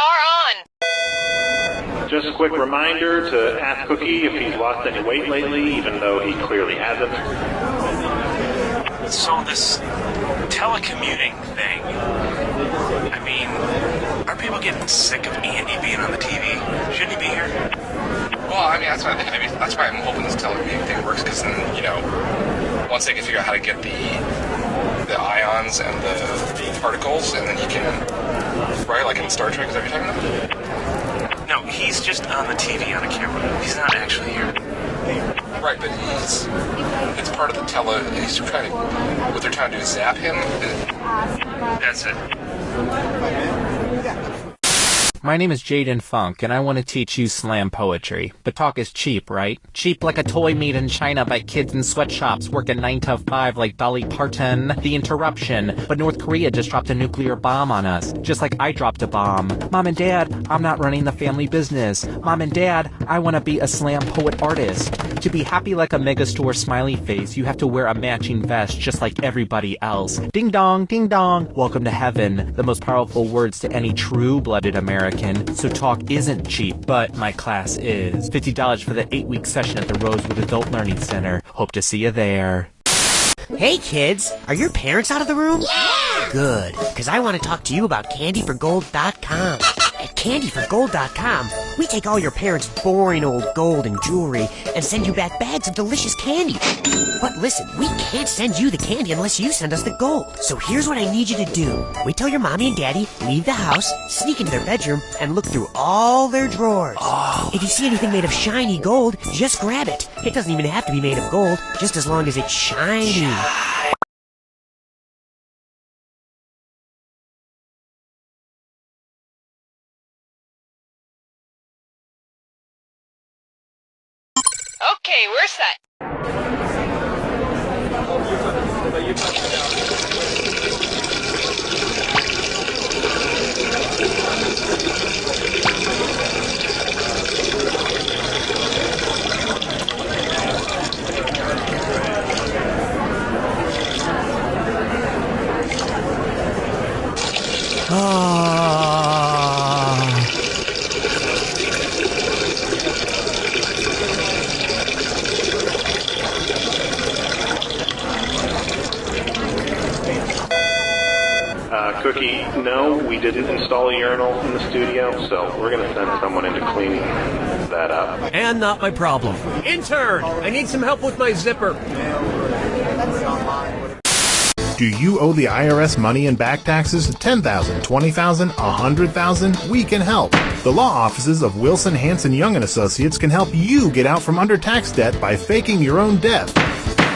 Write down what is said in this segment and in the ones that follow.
are on. Just a quick reminder to ask Cookie if he's lost any weight lately, even though he clearly hasn't. So this telecommuting thing, I mean, are people getting sick of Andy being on the TV? Shouldn't he be here? Well, I mean, that's why I'm hoping this telecommuting thing works, because then, once they can figure out how to get the ions and the particles, and then you can, right, like in Star Trek, is that what you're talking about? No, he's just on the TV on a camera. He's not actually here. Right, but it's part of the what they're trying to do is zap him. That's it. My name is Jaden Funk, and I want to teach you slam poetry. But talk is cheap, right? Cheap like a toy made in China by kids in sweatshops working 9 to 5 like Dolly Parton. The interruption. But North Korea just dropped a nuclear bomb on us, just like I dropped a bomb. Mom and Dad, I'm not running the family business. Mom and Dad, I want to be a slam poet artist. To be happy like a megastore smiley face, you have to wear a matching vest just like everybody else. Ding dong, welcome to heaven. The most powerful words to any true-blooded American. So talk isn't cheap, but my class is. $50 for the 8-week session at the Rosewood Adult Learning Center. Hope to see you there. Hey kids, are your parents out of the room? Yeah! Good, because I want to talk to you about candyforgold.com. At candyforgold.com, we take all your parents' boring old gold and jewelry and send you back bags of delicious candy. But listen, we can't send you the candy unless you send us the gold. So here's what I need you to do. Wait till your mommy and daddy leave the house, sneak into their bedroom, and look through all their drawers. Oh. If you see anything made of shiny gold, just grab it. It doesn't even have to be made of gold, just as long as it's shiny. Okay, we're set. Cookie, no, we didn't install a urinal in the studio, so we're going to send someone in to clean that up. And not my problem. Intern, I need some help with my zipper. Do you owe the IRS money in back taxes? $10,000, $20,000, $100,000? We can help. The law offices of Wilson, Hanson, Young & Associates can help you get out from under tax debt by faking your own death.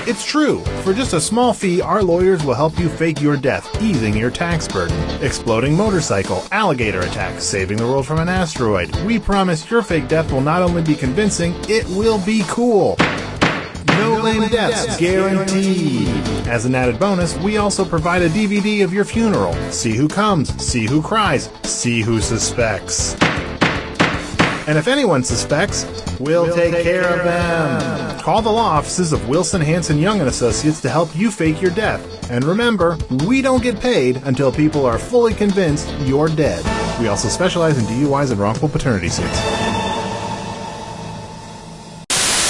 It's true. For just a small fee, our lawyers will help you fake your death, easing your tax burden. Exploding motorcycle, alligator attack, saving the world from an asteroid. We promise your fake death will not only be convincing, it will be cool. No lame deaths guaranteed. As an added bonus, we also provide a DVD of your funeral. See who comes, see who cries, see who suspects. And if anyone suspects, we'll take care of them. Call the law offices of Wilson, Hanson, Young & Associates to help you fake your death. And remember, we don't get paid until people are fully convinced you're dead. We also specialize in DUIs and wrongful paternity suits.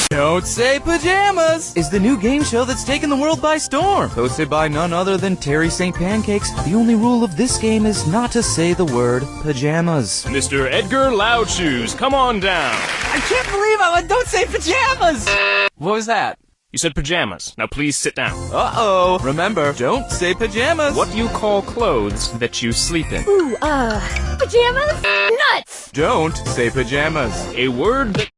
Don't Say Pajamas is the new game show that's taken the world by storm. Hosted by none other than Terry St. Pancakes. The only rule of this game is not to say the word pajamas. Mr. Edgar Loudshoes, come on down. I can't believe I went Don't Say Pajamas! What was that? You said pajamas. Now please sit down. Uh-oh. Remember, don't say pajamas. What do you call clothes that you sleep in? Ooh, pajamas? Nuts! Don't say pajamas. A word that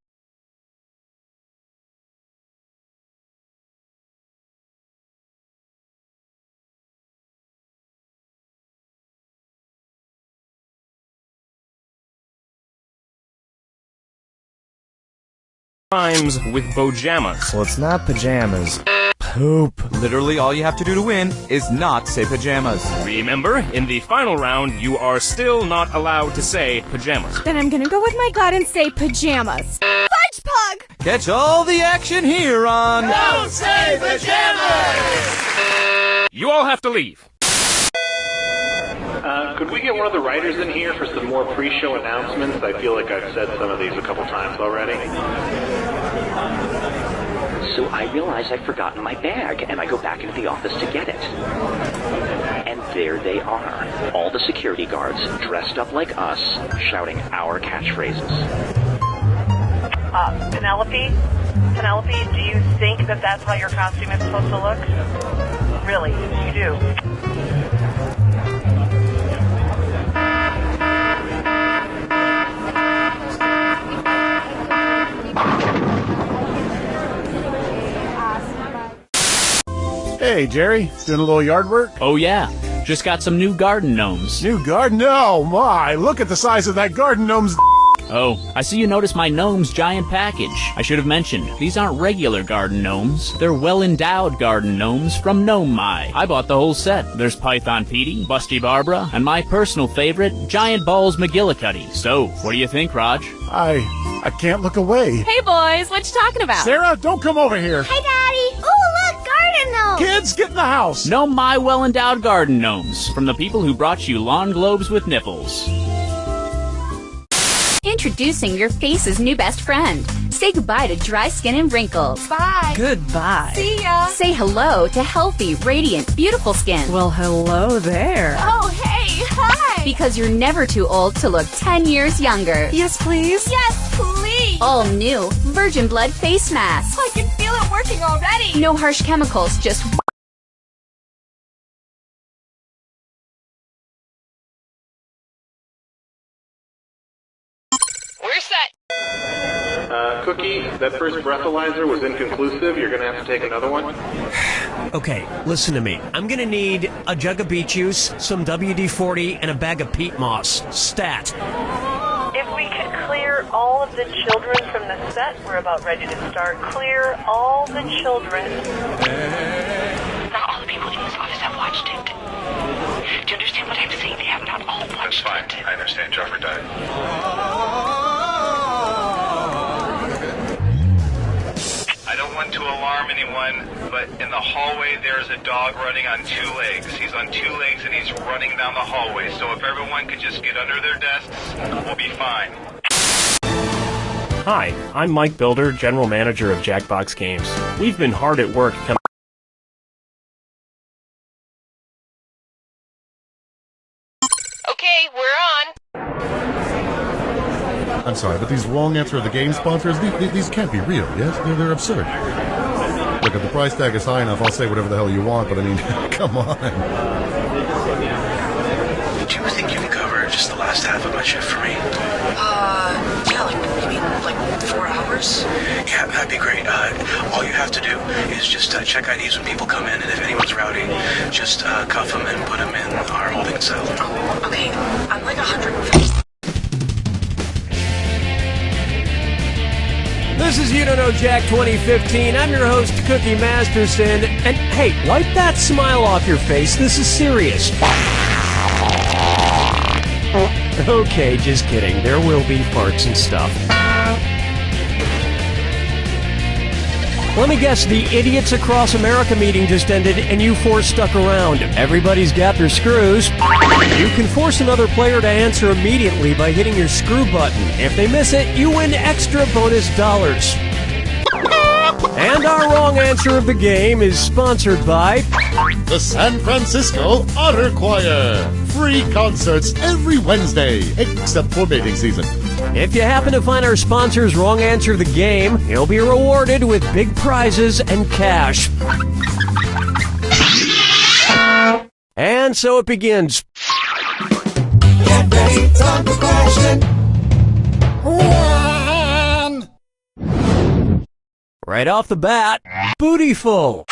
rhymes with bojamas. Well, it's not pajamas. Poop. Literally all you have to do to win is not say pajamas. Remember, in the final round, you are still not allowed to say pajamas. Then I'm gonna go with my gut and say pajamas. Fudge Pug! Catch all the action here on Don't Say Pajamas! You all have to leave. Could we get one of the writers in here for some more pre-show announcements? I feel like I've said some of these a couple times already. So I realize I've forgotten my bag, and I go back into the office to get it. And there they are, all the security guards, dressed up like us, shouting our catchphrases. Penelope? Penelope, do you think that that's how your costume is supposed to look? Really, you do? Hey, Jerry, doing a little yard work? Oh, yeah. Just got some new garden gnomes. New garden? Oh, my. Look at the size of that garden gnome's... Oh, I see you noticed my gnome's giant package. I should have mentioned, these aren't regular garden gnomes. They're well-endowed garden gnomes from Gnome My. I bought the whole set. There's Python Petey, Busty Barbara, and my personal favorite, Giant Balls McGillicuddy. So, what do you think, Raj? I can't look away. Hey, boys, what you talking about? Sarah, don't come over here. Hey, Daddy. Ooh, look, garden gnome. Kids, get in the house. Gnome My well-endowed garden gnomes from the people who brought you lawn globes with nipples. Introducing your face's new best friend. Say goodbye to dry skin and wrinkles. Bye. Goodbye. See ya. Say hello to healthy, radiant, beautiful skin. Well, hello there. Oh, hey. Hi. Because you're never too old to look 10 years younger. Yes, please. Yes, please. All new Virgin Blood face mask. I can feel it working already. No harsh chemicals, just... We're set. Cookie, that first breathalyzer was inconclusive. You're gonna have to take another one. Okay, listen to me. I'm gonna need a jug of beet juice, some WD-40, and a bag of peat moss. Stat. If we could clear all of the children from the set, we're about ready to start. Clear all the children. Not all the people in this office have watched it. Do you understand what I'm saying? They have not all watched it. That's fine. I understand. Joffrey died. I don't want to alarm anyone, but in the hallway there's a dog running on two legs. He's on two legs and he's running down the hallway. So if everyone could just get under their desks, we'll be fine. Hi, I'm Mike Builder, General Manager of Jackbox Games. We've been hard at work coming... Okay, we're on. I'm sorry, but these wrong answer of the game sponsors, these can't be real, yes? They're absurd. Look, if the price tag is high enough, I'll say whatever the hell you want, but I mean, come on. Do you think you can cover just the last half of my shift for me? Yeah, like 4 hours? Yeah, that'd be great. All you have to do is just check IDs when people come in, and if anyone's rowdy, just cuff them and put them in our holding cell. Oh, okay. I'm like 150. This is You Don't Know Jack 2015. I'm your host, Cookie Masterson. And hey, wipe that smile off your face. This is serious. Okay, just kidding. There will be farts and stuff. Let me guess, the Idiots Across America meeting just ended and you four stuck around. Everybody's got their screws. You can force another player to answer immediately by hitting your screw button. If they miss it, you win extra bonus dollars. And our wrong answer of the game is sponsored by... the San Francisco Otter Choir. Free concerts every Wednesday, except for mating season. If you happen to find our sponsor's wrong answer of the game, you'll be rewarded with big prizes and cash. And so it begins. Get ready, time for question 1. Right off the bat, bootyful.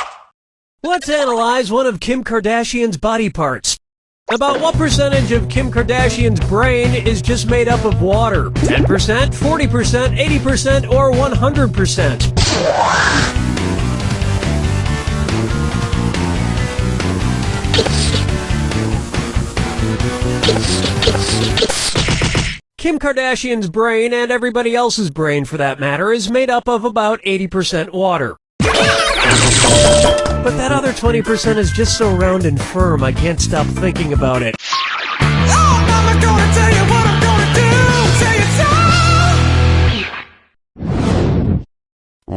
Let's analyze one of Kim Kardashian's body parts. About what percentage of Kim Kardashian's brain is just made up of water? 10%, 40%, 80%, or 100%? Kim Kardashian's brain, and everybody else's brain for that matter, is made up of about 80% water. But that other 20% is just so round and firm, I can't stop thinking about it.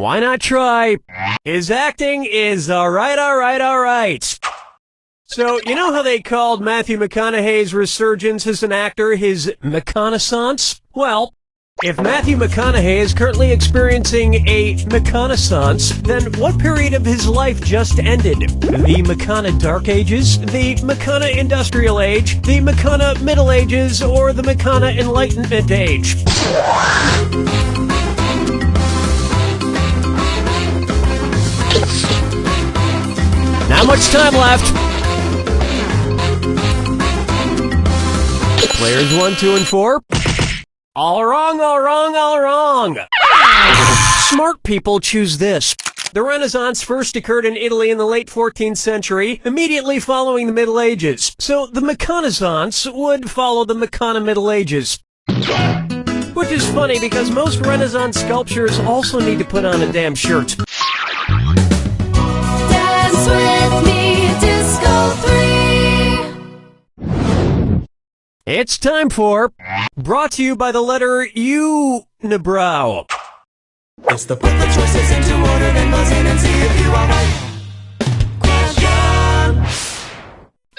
Why not try? His acting is alright. So, you know how they called Matthew McConaughey's resurgence as an actor his McConaissance? Well, if Matthew McConaughey is currently experiencing a McConaissance, then what period of his life just ended? The McCona Dark Ages? The McCona Industrial Age? The McCona Middle Ages? Or the McCona Enlightenment Age? Not much time left. Players 1, 2, and 4. All wrong. Smart people choose this. The Renaissance first occurred in Italy in the late 14th century, immediately following the Middle Ages. So the McConaissance would follow the McCona Middle Ages. Which is funny because most Renaissance sculptures also need to put on a damn shirt. Dance with me, Disco 3. It's time for Brought to you by the letter U-nibrow. It's the put the choices into order, then buzz in and see if you are right. Question.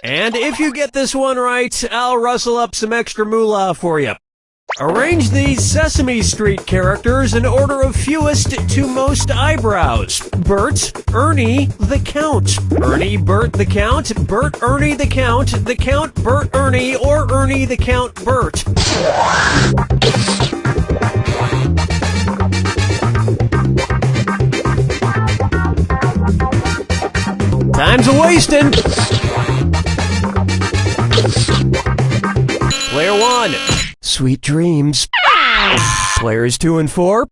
And if you get this one right, I'll rustle up some extra moolah for you. Arrange these Sesame Street characters in order of fewest to most eyebrows. Bert, Ernie, the Count. Ernie, Bert, the Count. Bert, Ernie, the Count. The Count, Bert, Ernie, or Ernie, the Count, Bert. Time's a-wasting. Player 1. Sweet dreams. Players 2 and 4.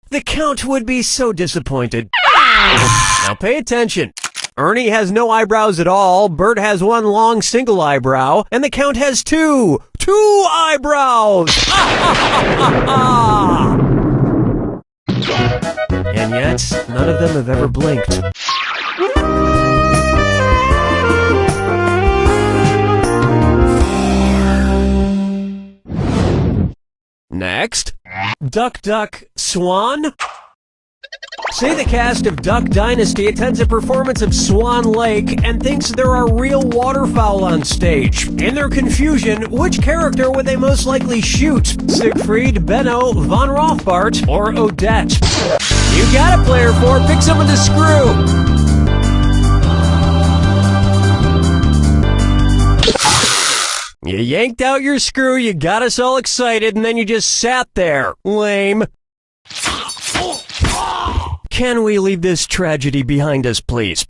The Count would be so disappointed. Now pay attention. Ernie has no eyebrows at all, Bert has one long single eyebrow, and the Count has two eyebrows! And yet, none of them have ever blinked. Next, Duck, Duck, Swan. Say the cast of Duck Dynasty attends a performance of Swan Lake and thinks there are real waterfowl on stage. In their confusion, which character would they most likely shoot? Siegfried, Benno, Von Rothbart, or Odette? You got it, Player 4. Pick someone to screw. You yanked out your screw, you got us all excited, and then you just sat there. Lame. Can we leave this tragedy behind us, please?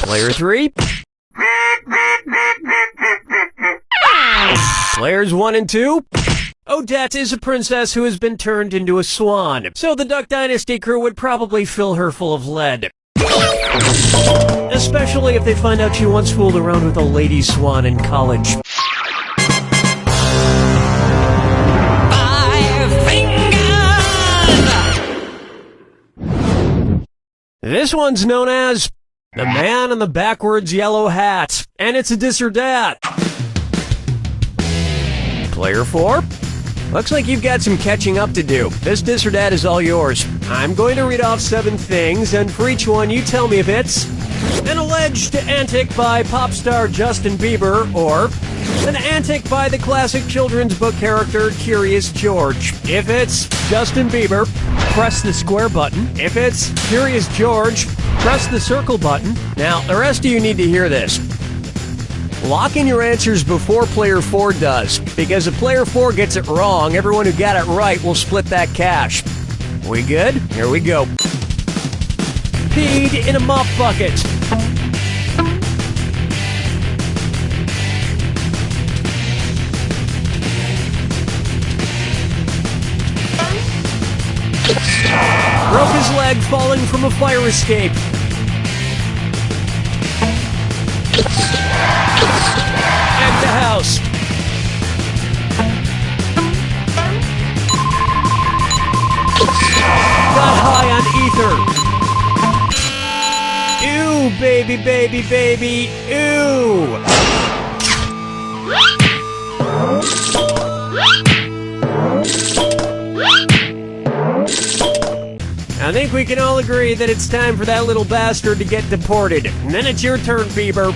Player 3. Players 1 and 2. Odette is a princess who has been turned into a swan, so the Duck Dynasty crew would probably fill her full of lead. Especially if they find out she once fooled around with a lady swan in college. 5 fingers! This one's known as The Man in the Backwards Yellow Hat, and it's a dis or dat. Player 4? Looks like you've got some catching up to do. This dis or dat is all yours. I'm going to read off 7 things, and for each one you tell me if it's an alleged antic by pop star Justin Bieber, or an antic by the classic children's book character Curious George. If it's Justin Bieber, press the square button. If it's Curious George, press the circle button. Now, the rest of you need to hear this. Lock in your answers before Player 4 does, because if Player 4 gets it wrong, everyone who got it right will split that cash. We good? Here we go. Peed in a mop bucket. Broke his leg falling from a fire escape. At the house. Got high on ether. Ew, baby, baby, baby, ew. I think we can all agree that it's time for that little bastard to get deported. And then it's your turn, Bieber.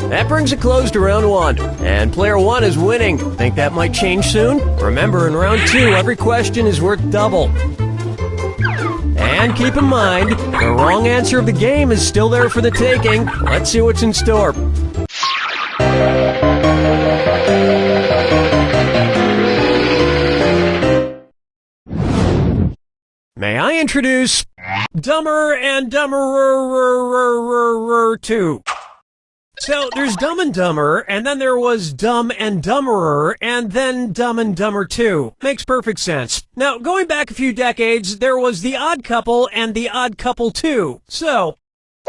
That brings a close to round one, and player one is winning. Think that might change soon? Remember, in round two, every question is worth double. And keep in mind, the wrong answer of the game is still there for the taking. Let's see what's in store. May I introduce Dumber and Dumberer 2. So, there's Dumb and Dumber, and then there was Dumb and Dumberer, and then Dumb and Dumber 2. Makes perfect sense. Now, going back a few decades, there was The Odd Couple and The Odd Couple 2. So,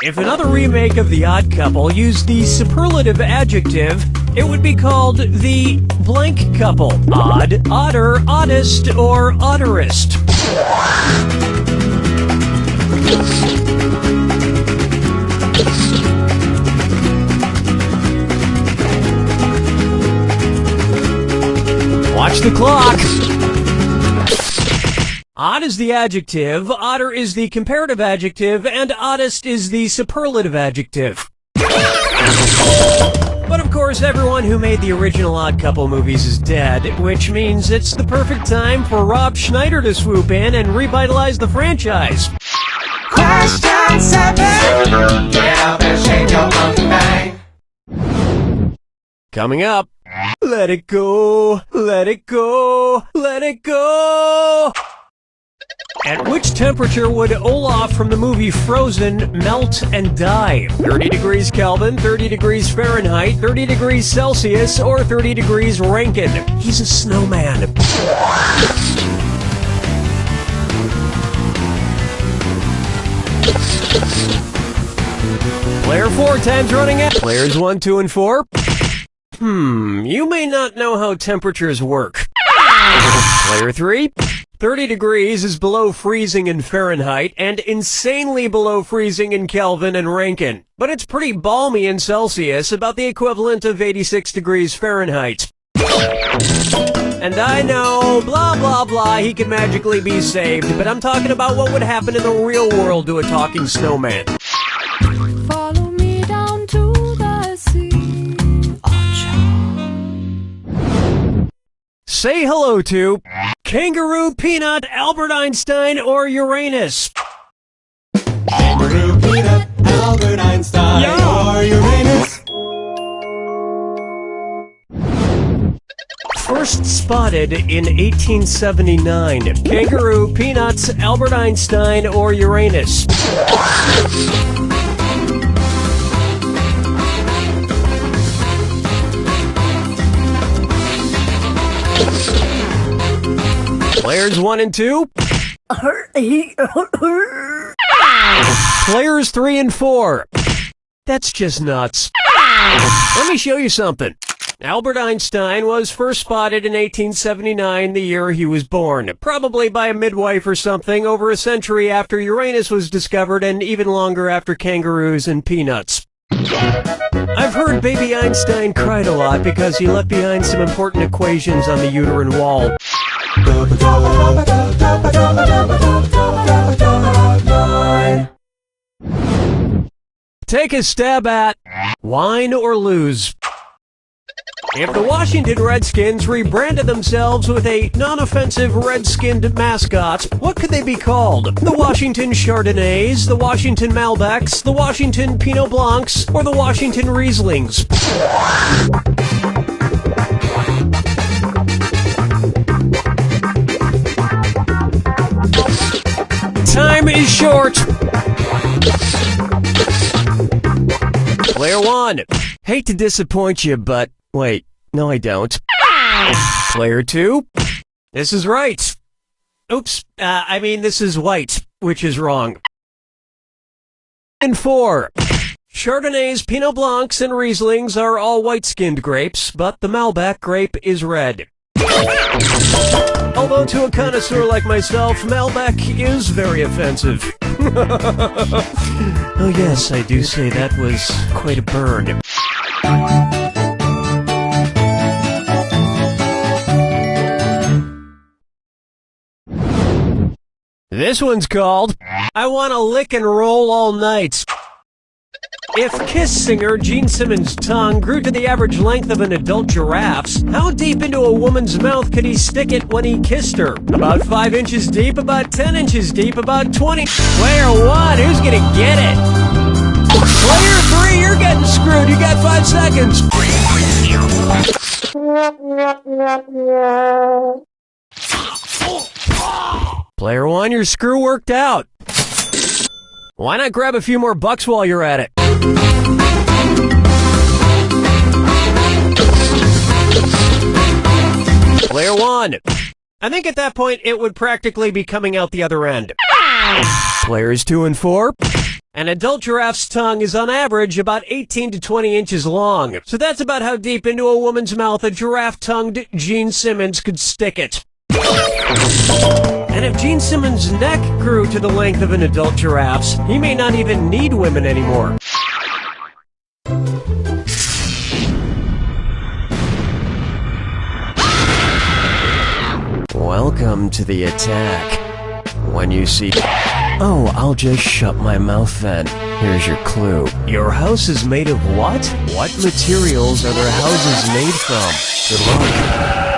if another remake of The Odd Couple used the superlative adjective, it would be called The Blank Couple. Odd, odder, oddest, or odderest. Watch the clock. Odd is the adjective, odder is the comparative adjective, and oddest is the superlative adjective. But of course, everyone who made the original Odd Couple movies is dead, which means it's the perfect time for Rob Schneider to swoop in and revitalize the franchise. Question 7. Get up and shake your monkey bang. Coming up, let it go, let it go, let it go. At which temperature would Olaf from the movie Frozen melt and die? 30 degrees Kelvin, 30 degrees Fahrenheit, 30 degrees Celsius, or 30 degrees Rankine? He's a snowman. Player 4, time's running out. Players 1, 2, and 4. You may not know how temperatures work. Player 3. 30 degrees is below freezing in Fahrenheit and insanely below freezing in Kelvin and Rankine. But it's pretty balmy in Celsius, about the equivalent of 86 degrees Fahrenheit. And I know, blah blah blah, he can magically be saved, but I'm talking about what would happen in the real world to a talking snowman. Follow me down to the sea. Say hello to Kangaroo, Peanut, Albert Einstein, or Uranus. Kangaroo, Peanut, Albert Einstein, or Uranus. First spotted in 1879. Kangaroo, Peanuts, Albert Einstein, or Uranus. Players 1 and 2. Players 3 and 4. That's just nuts. Let me show you something. Albert Einstein was first spotted in 1879, the year he was born. Probably by a midwife or something, over a century after Uranus was discovered and even longer after kangaroos and peanuts. I've heard baby Einstein cried a lot because he left behind some important equations on the uterine wall. Take a stab at wine or lose. If the Washington Redskins rebranded themselves with a non-offensive red-skinned mascot, what could they be called? The Washington Chardonnays, the Washington Malbecs, the Washington Pinot Blancs, or the Washington Rieslings? Time is short. Player 1. Hate to disappoint you, but wait, no I don't. Player 2. This is right. Oops, this is white, which is wrong. And 4. Chardonnays, Pinot Blancs, and Rieslings are all white-skinned grapes, but the Malbec grape is red. Although to a connoisseur like myself, Malbec is very offensive. Oh yes, I do say that was quite a burn. This one's called I Wanna Lick and Roll All Night. If Kiss singer Gene Simmons' tongue grew to the average length of an adult giraffe's, how deep into a woman's mouth could he stick it when he kissed her? About 5 inches deep, about 10 inches deep, about 20... Player 1, who's gonna get it? Player 3, you're getting screwed. You got 5 seconds. Player 1, your screw worked out. Why not grab a few more bucks while you're at it? Player 1. I think at that point it would practically be coming out the other end. Players 2 and 4. An adult giraffe's tongue is on average about 18 to 20 inches long. So that's about how deep into a woman's mouth a giraffe-tongued Gene Simmons could stick it. And if Gene Simmons' neck grew to the length of an adult giraffe's, he may not even need women anymore. Welcome to the attack. When you see... Oh, I'll just shut my mouth then. Here's your clue. Your house is made of what? What materials are their houses made from? Good luck.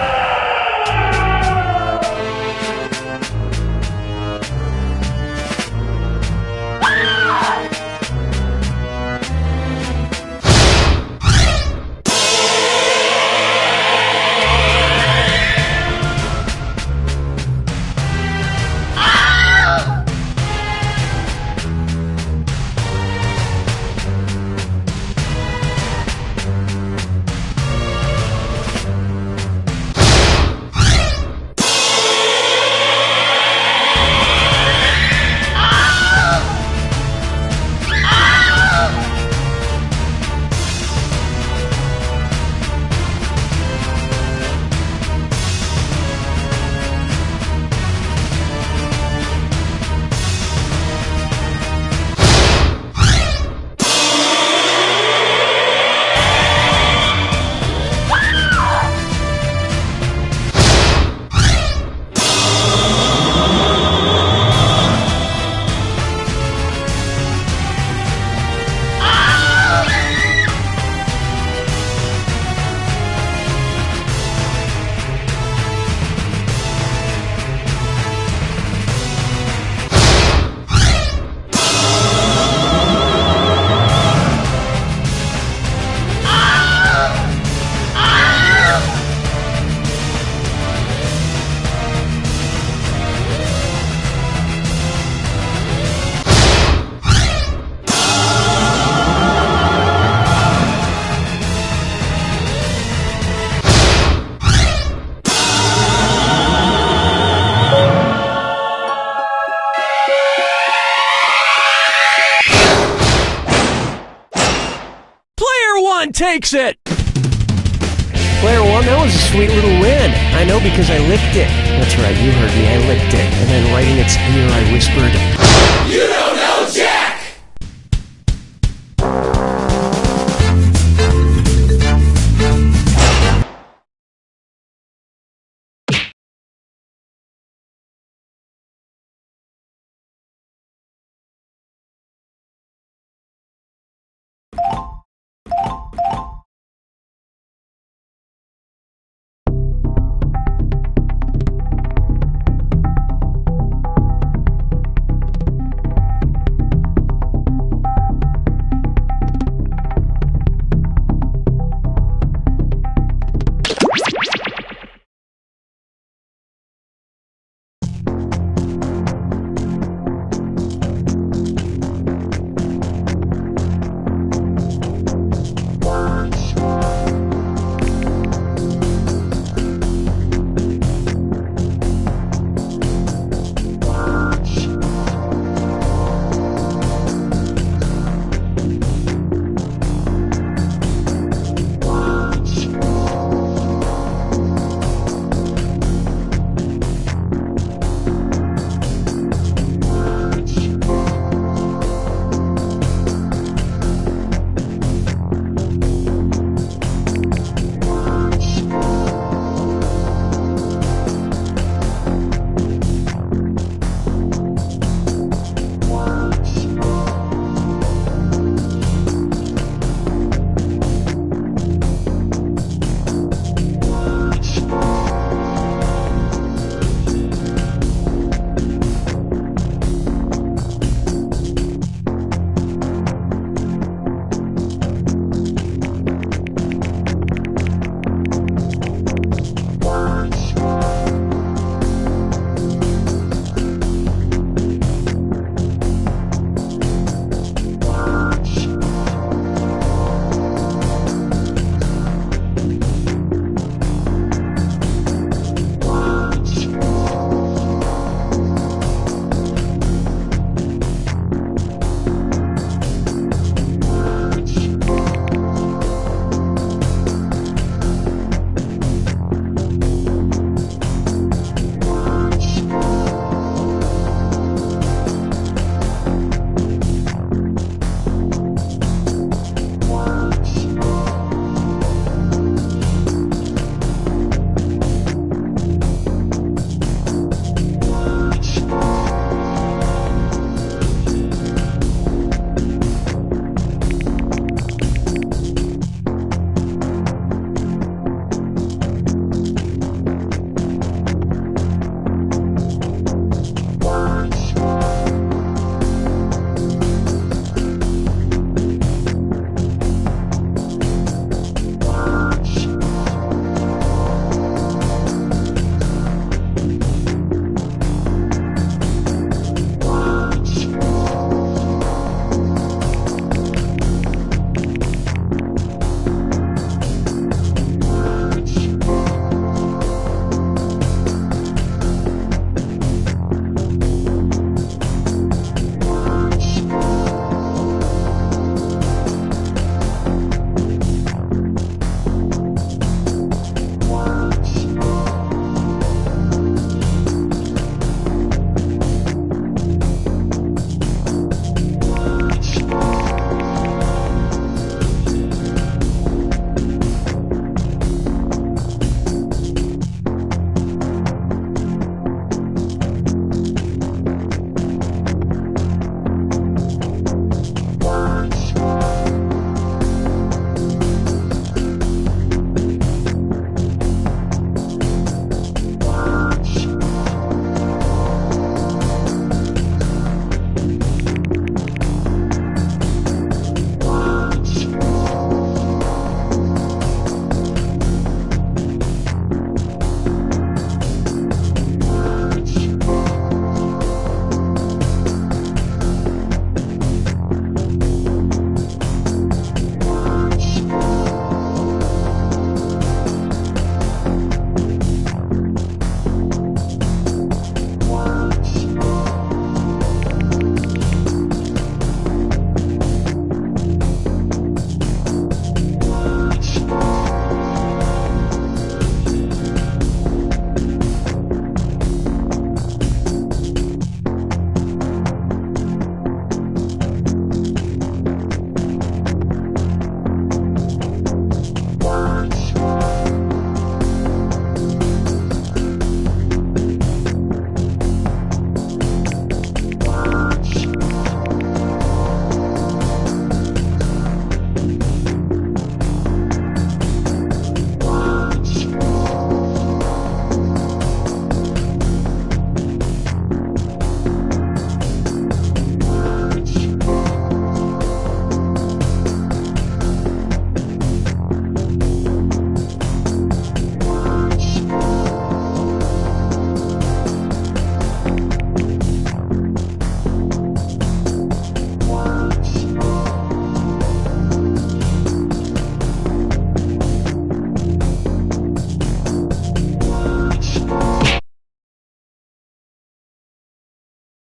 Takes it! Player 1, that was a sweet little win. I know because I licked it. That's right, you heard me, I licked it. And then right in its ear I whispered, "You know